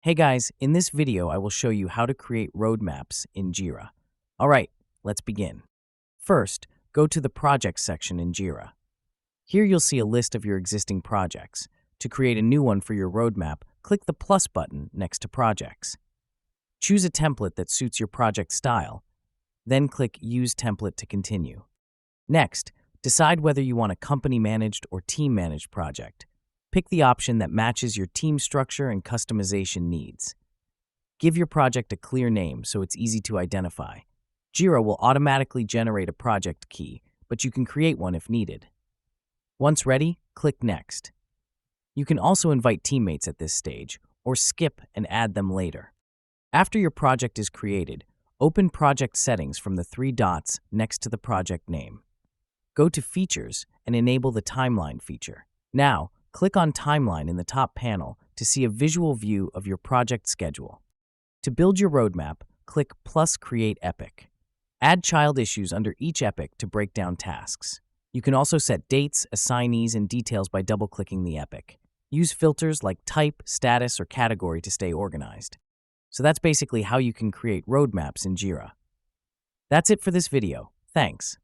Hey guys, in this video I will show you how to create roadmaps in Jira. Alright, let's begin. First, go to the Projects section in Jira. Here you'll see a list of your existing projects. To create a new one for your roadmap, click the plus button next to Projects. Choose a template that suits your project style, then click Use Template to continue. Next, decide whether you want a company-managed or team-managed project. Pick the option that matches your team structure and customization needs. Give your project a clear name so it's easy to identify. Jira will automatically generate a project key, but you can create one if needed. Once ready, click Next. You can also invite teammates at this stage, or skip and add them later. After your project is created, open Project Settings from the three dots next to the project name. Go to Features and enable the Timeline feature. Now, click on Timeline in the top panel to see a visual view of your project schedule. To build your roadmap, click plus Create Epic. Add child issues under each epic to break down tasks. You can also set dates, assignees, and details by double-clicking the epic. Use filters like type, status, or category to stay organized. So that's basically how you can create roadmaps in Jira. That's it for this video. Thanks.